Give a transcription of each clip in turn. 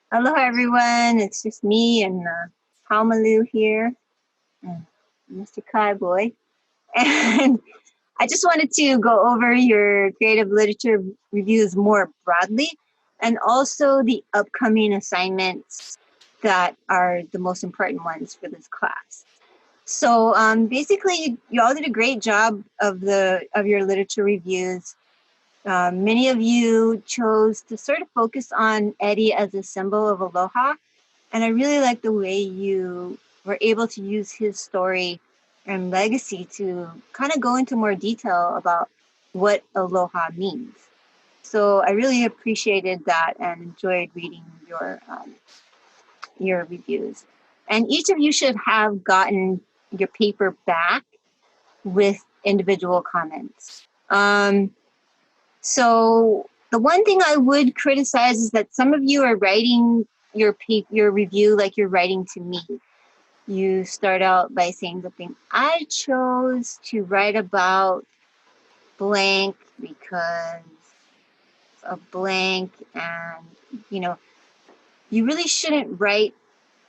Aloha, everyone. It's just me and Haumalu here, and Mr. Kai Boy. And I just wanted to go over your creative literature reviews more broadly and also the upcoming assignments that are the most important ones for this class. So basically, you all did a great job of your literature reviews. Many of you chose to sort of focus on Eddie as a symbol of aloha, and I really like the way you were able to use his story and legacy to kind of go into more detail about what aloha means. So I really appreciated that and enjoyed reading your reviews. And each of you should have gotten your paper back with individual comments. So the one thing I would criticize is that some of you are writing your review like you're writing to me. You start out by saying something. I chose to write about blank because of blank, and you know, you really shouldn't write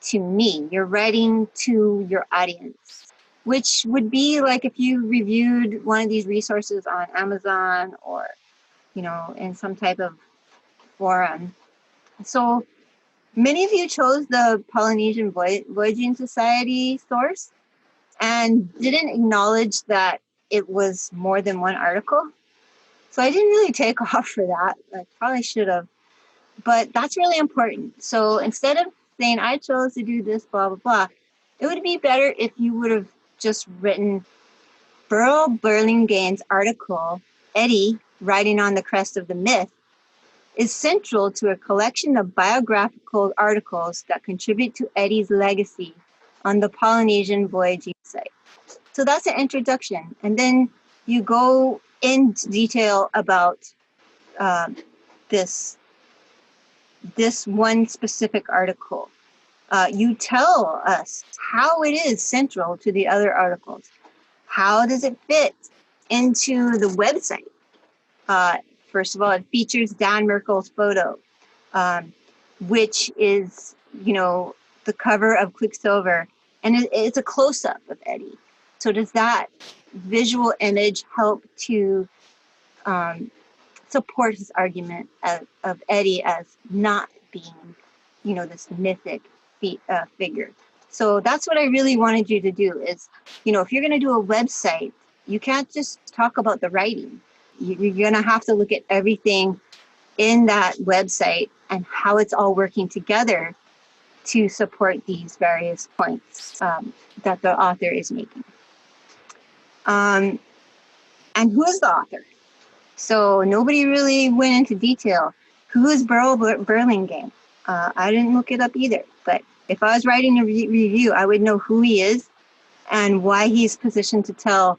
to me. You're writing to your audience, which would be like if you reviewed one of these resources on Amazon or in some type of forum. So many of you chose the Polynesian Voyaging Society source and didn't acknowledge that it was more than one article. So I didn't really take off for that. I probably should have, but that's really important. So instead of saying I chose to do this, blah, blah, blah, it would be better if you would have just written Burl Burlingame's article, Eddie Riding on the Crest of the Myth, is central to a collection of biographical articles that contribute to Eddie's legacy on the Polynesian voyaging site. So that's an introduction. And then you go into detail about this one specific article. You tell us how it is central to the other articles. How does it fit into the website? First of all, it features Dan Merkel's photo, which is, the cover of Quicksilver, and it's a close-up of Eddie. So does that visual image help to support his argument of Eddie as not being, this mythic figure? So that's what I really wanted you to do is, if you're going to do a website, you can't just talk about the writing. You're going to have to look at everything in that website and how it's all working together to support these various points that the author is making. And who is the author? So nobody really went into detail. Who is Burl Burlingame? I didn't look it up either, but if I was writing a review, I would know who he is and why he's positioned to tell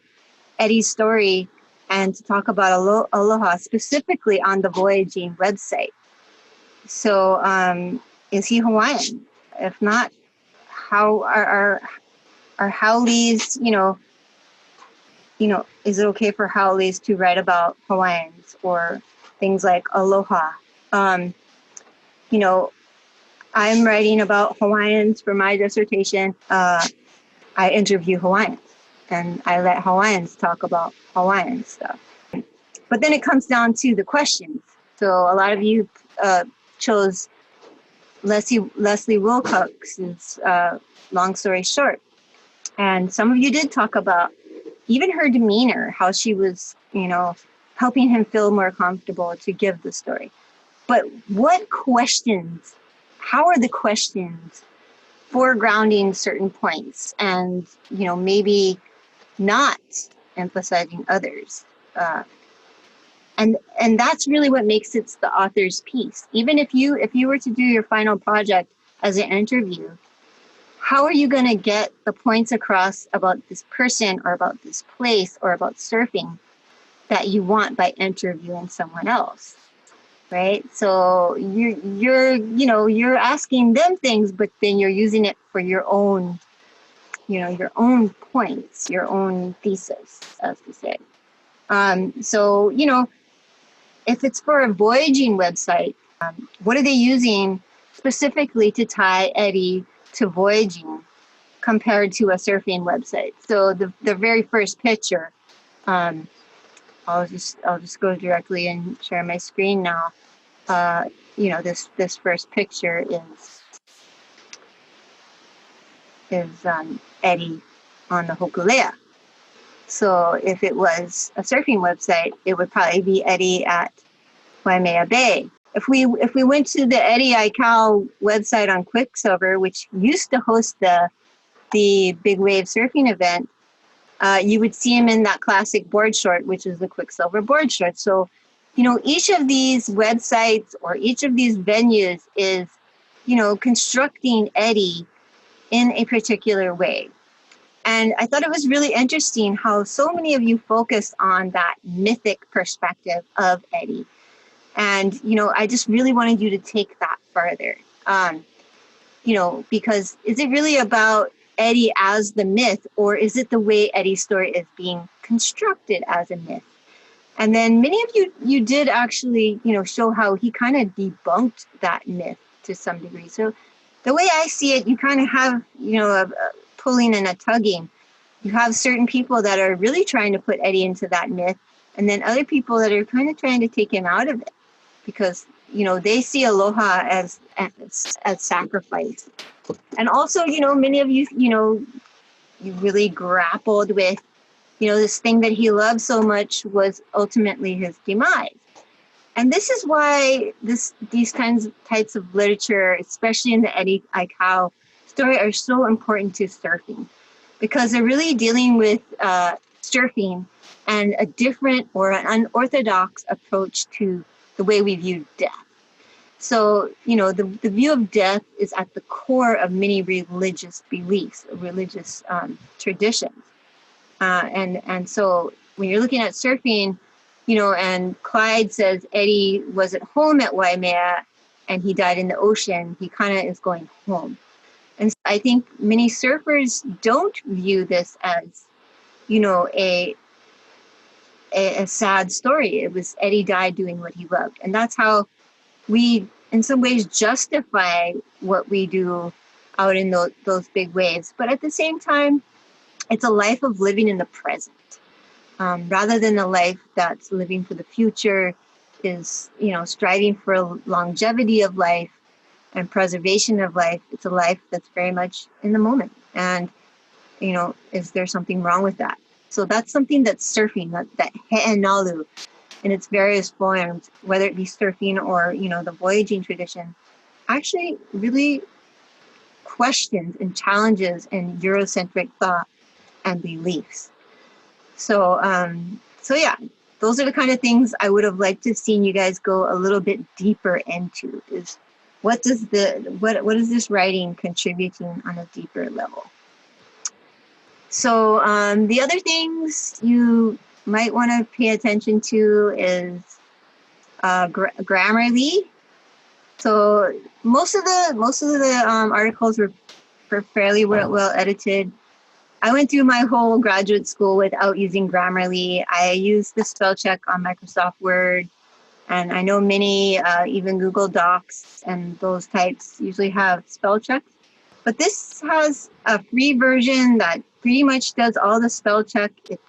Eddie's story and to talk about aloha specifically on the voyaging website. So is he Hawaiian? If not, how are Haoles, is it okay for Haoles to write about Hawaiians or things like aloha? I'm writing about Hawaiians for my dissertation. I interview Hawaiians and I let Hawaiians talk about Hawaiian stuff. But then it comes down to the questions. So a lot of you chose Leslie Wilcox's Long Story Short. And some of you did talk about even her demeanor, how she was, helping him feel more comfortable to give the story. But what questions, how are the questions foregrounding certain points and, maybe not emphasizing others? And that's really what makes it the author's piece. Even if you were to do your final project as an interview, how are you going to get the points across about this person or about this place or about surfing that you want by interviewing someone else, right? So you're asking them things, but then you're using it for your own, your own points, your own thesis, as to say. So if it's for a voyaging website, what are they using specifically to tie Eddie to voyaging compared to a surfing website. So the very first picture, um, I'll just go directly and share my screen now. You know, this first picture is Eddie on the Hokulea. So if it was a surfing website, it would probably be Eddie at Waimea Bay. If we went to the Eddie Aikau website on Quicksilver, which used to host the big wave surfing event, you would see him in that classic board short, which is the Quicksilver board short. So, you know, each of these websites or each of these venues is, you know, constructing Eddie in a particular way. And I thought it was really interesting how so many of you focused on that mythic perspective of Eddie. And, you know, I just really wanted you to take that further. You know, because is it really about Eddie as the myth, or is it the way Eddie's story is being constructed as a myth? And then many of you did actually, you know, show how he kind of debunked that myth to some degree. So the way I see it, you kind of have, you know, a pulling and a tugging. You have certain people that are really trying to put Eddie into that myth, and then other people that are kind of trying to take him out of it because, you know, they see aloha as sacrifice. And also, you know, many of you, you know, you really grappled with, you know, this thing that he loved so much was ultimately his demise. And this is why these types of literature, especially in the Eddie Aikau story, are so important to surfing, because they're really dealing with surfing and a different or an unorthodox approach to the way we view death. So, you know, the view of death is at the core of many religious beliefs, religious traditions. And so when you're looking at surfing, you know, and Clyde says Eddie was at home at Waimea and he died in the ocean, he kind of is going home. And so I think many surfers don't view this as, you know, a sad story. It was Eddie died doing what he loved. And that's how we, in some ways, justify what we do out in those big waves. But at the same time, it's a life of living in the present. Rather than a life that's living for the future, is, you know, striving for longevity of life and preservation of life. It's a life that's very much in the moment. And, you know, is there something wrong with that? So that's something that surfing, that he'enalu in its various forms, whether it be surfing or, you know, the voyaging tradition, actually really questions and challenges in Eurocentric thought and beliefs. So, so yeah, those are the kind of things I would have liked to have seen you guys go a little bit deeper into. Is what is this writing contributing on a deeper level? So the other things you might want to pay attention to is Grammarly. So most of the articles were fairly well edited. I went through my whole graduate school without using Grammarly. I used the spell check on Microsoft Word, and I know many, even Google Docs and those types usually have spell checks. But this has a free version that pretty much does all the spell check. It,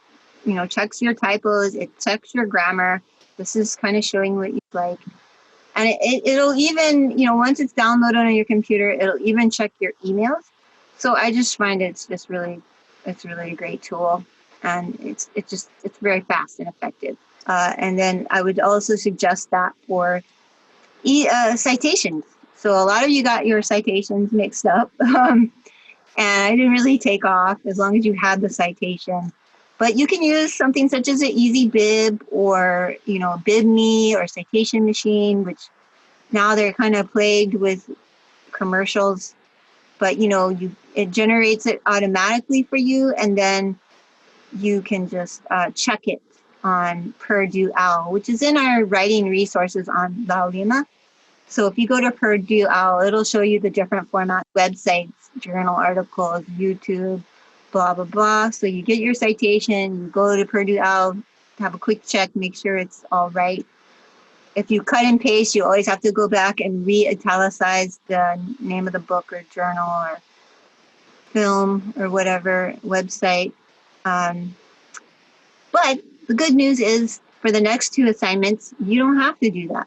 you know, checks your typos, it checks your grammar. This is kind of showing what you like. And it'll even, you know, once it's downloaded on your computer, it'll even check your emails. So I just find it's really a great tool, and it's very fast and effective. And then I would also suggest that for citations. So a lot of you got your citations mixed up, and I didn't really take off as long as you had the citation. But you can use something such as an EasyBib or, you know, BibMe or Citation Machine, which now they're kind of plagued with commercials. But, you know, it generates it automatically for you, and then you can just check it on Purdue OWL, which is in our writing resources on Laulima. So if you go to Purdue OWL, it'll show you the different format websites, journal articles, YouTube, blah, blah, blah. So you get your citation, you go to Purdue OWL, have a quick check, make sure it's all right. if you cut and paste, you always have to go back and re-italicize the name of the book or journal or film or whatever website. Um, but the good news is for the next 2 assignments, you don't have to do that.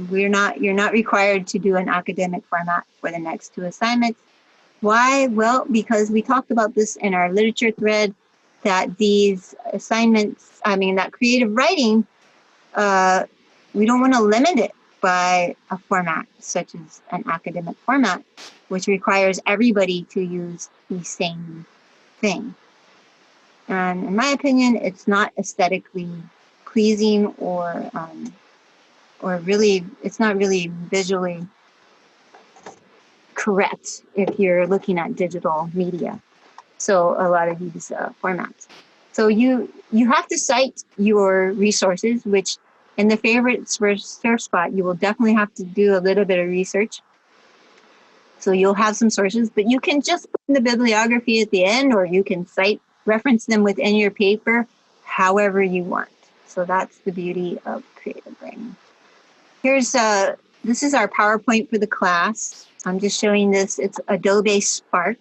You're not required to do an academic format for the next 2 assignments. Why? Well, because we talked about this in our literature thread, that these assignments, that creative writing, we don't want to limit it by a format such as an academic format, which requires everybody to use the same thing. And in my opinion, it's not aesthetically pleasing or really, it's not really visually correct if you're looking at digital media. So a lot of these formats. So you have to cite your resources, which in the favorites for SurfSpot, you will definitely have to do a little bit of research. So you'll have some sources, but you can just put in the bibliography at the end, or you can reference them within your paper, however you want. So that's the beauty of creative writing. This is our PowerPoint for the class. I'm just showing this. It's Adobe Spark.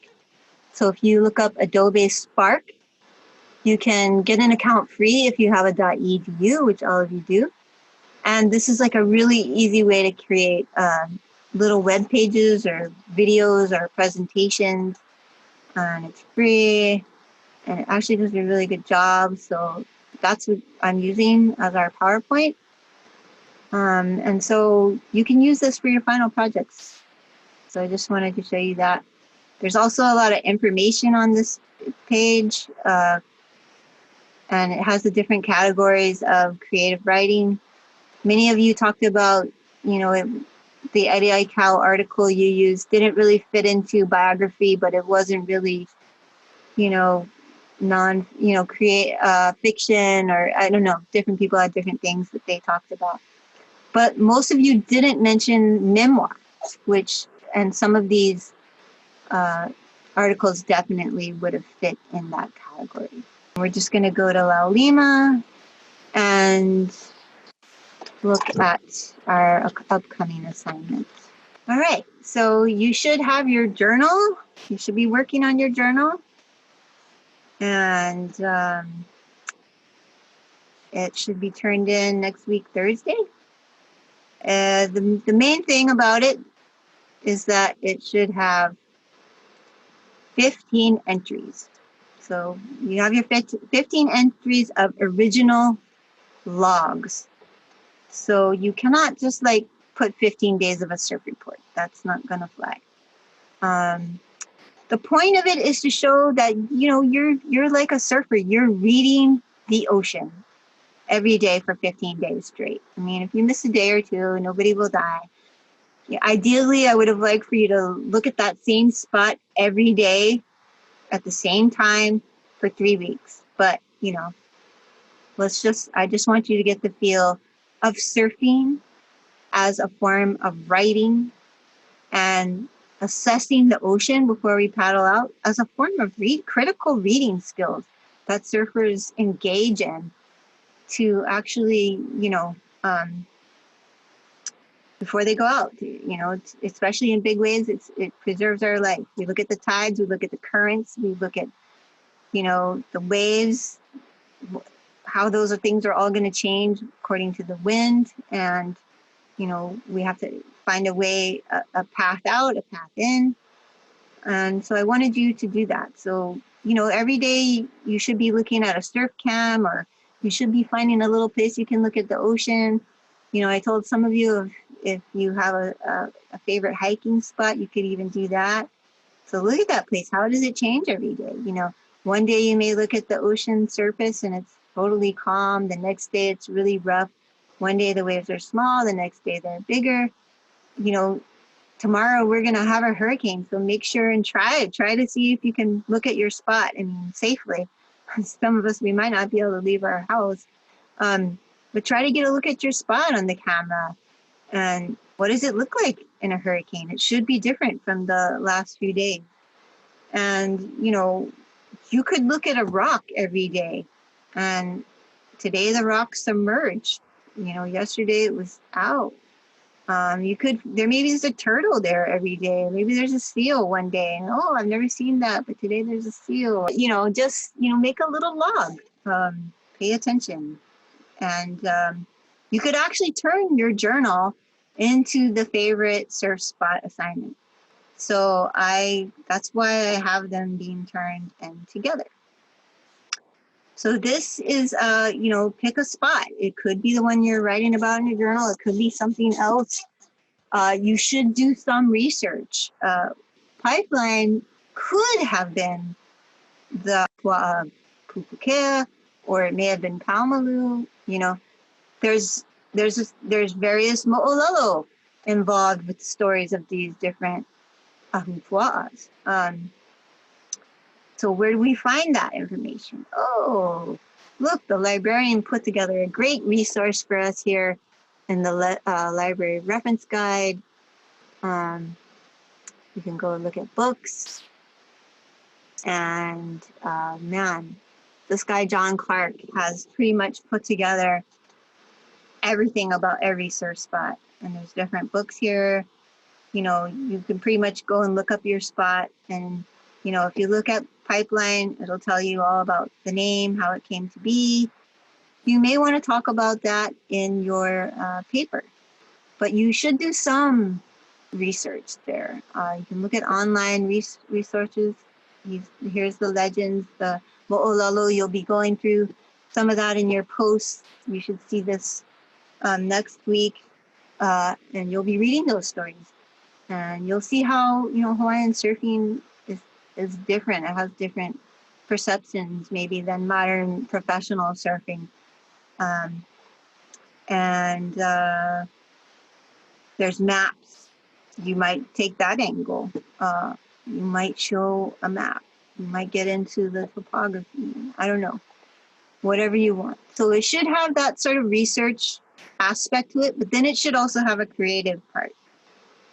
So if you look up Adobe Spark, you can get an account free if you have a .edu, which all of you do. And this is like a really easy way to create little web pages or videos or presentations. And it's free, and it actually does a really good job. So that's what I'm using as our PowerPoint. And so you can use this for your final projects. So I just wanted to show you that. There's also a lot of information on this page, and it has the different categories of creative writing. Many of you talked about, the IDICAL article you used didn't really fit into biography, but it wasn't really, create fiction, or I don't know, different people had different things that they talked about. But most of you didn't mention memoirs, and some of these articles definitely would have fit in that category. We're just going to go to Laulima and look at our upcoming assignments. All right, so you should have your journal. You should be working on your journal. And it should be turned in next week, Thursday. The main thing about it is that it should have 15 entries. So you have your 15 entries of original logs. So you cannot just put 15 days of a surf report. That's not gonna fly. The point of it is to show that you're like a surfer. You're reading the ocean every day for 15 days straight. If you miss a day or two, nobody will die. Ideally, I would have liked for you to look at that same spot every day at the same time for 3 weeks. But, I just want you to get the feel of surfing as a form of writing and assessing the ocean before we paddle out as a form of critical reading skills that surfers engage in to actually, before they go out, especially in big waves, it preserves our life. We look at the tides, we look at the currents, we look at, the waves, how those things are all going to change according to the wind. And, we have to find a way, a path out, a path in. And so I wanted you to do that. So, every day you should be looking at a surf cam, or you should be finding a little place you can look at the ocean. I told some of you if you have a favorite hiking spot, you could even do that. So look at that place. How does it change every day? One day you may look at the ocean surface and it's totally calm. The next day it's really rough. One day the waves are small. The next day they're bigger. Tomorrow we're going to have a hurricane. So make sure and try to see if you can look at your spot safely. Some of us, we might not be able to leave our house. But try to get a look at your spot on the camera. And what does it look like in a hurricane? It should be different from the last few days. And, you could look at a rock every day. And today the rock submerged. Yesterday it was out. There maybe there's a turtle there every day. Maybe there's a seal one day. And, oh, I've never seen that, but today there's a seal. Just, make a little log. Pay attention. And you could actually turn your journal into the favorite surf spot assignment. So that's why I have them being turned in together. So this is, pick a spot. It could be the one you're writing about in your journal. It could be something else. You should do some research. Pipeline could have been the Pupukea, or it may have been Paumalu. There's various mo'olelo involved with the stories of these different ahupua'as. So where do we find that information? Oh, look, the librarian put together a great resource for us here in the library reference guide. You can go and look at books. And man, this guy, John Clark, has pretty much put together everything about every surf spot. And there's different books here. You can pretty much go and look up your spot. And, if you look at Pipeline, it'll tell you all about the name, how it came to be. You may want to talk about that in your paper, but you should do some research there. You can look at online resources. Here's the legends, the mo'olelo. You'll be going through some of that in your posts. You should see this next week, and you'll be reading those stories. And you'll see how, Hawaiian surfing is different. It has different perceptions maybe than modern professional surfing. And there's maps. You might take that angle. You might show a map. You might get into the topography. I don't know. Whatever you want. So it should have that sort of research aspect to it, but then it should also have a creative part.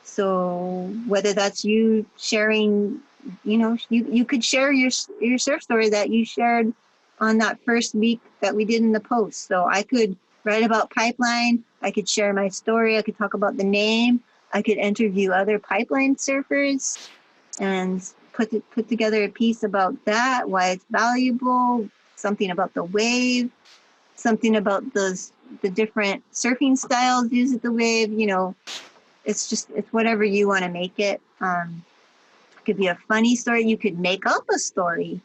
So whether that's you sharing, you could share your surf story that you shared on that first week that we did in the post. So I could write about Pipeline. I could share my story. I could talk about the name. I could interview other Pipeline surfers and put together a piece about that, why it's valuable, something about the wave, something about the different surfing styles used at the wave. It's whatever you want to make it. It could be a funny story. You could make up a story.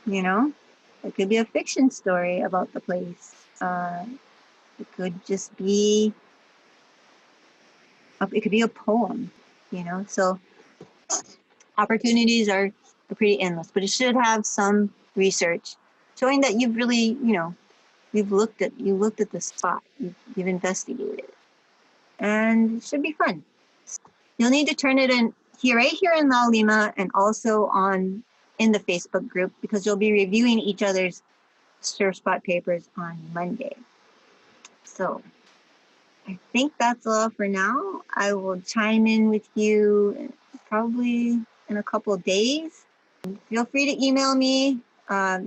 It could be a fiction story about the place. It could just be. It could be a poem. So opportunities are pretty endless, but it should have some research showing that you've really, you've looked at the spot, you've investigated it, and it should be fun. You'll need to turn it in right here in Laulima, and also in the Facebook group, because you'll be reviewing each other's surf spot papers on Monday. So I think that's all for now. I will chime in with you probably in a couple of days. Feel free to email me, huiho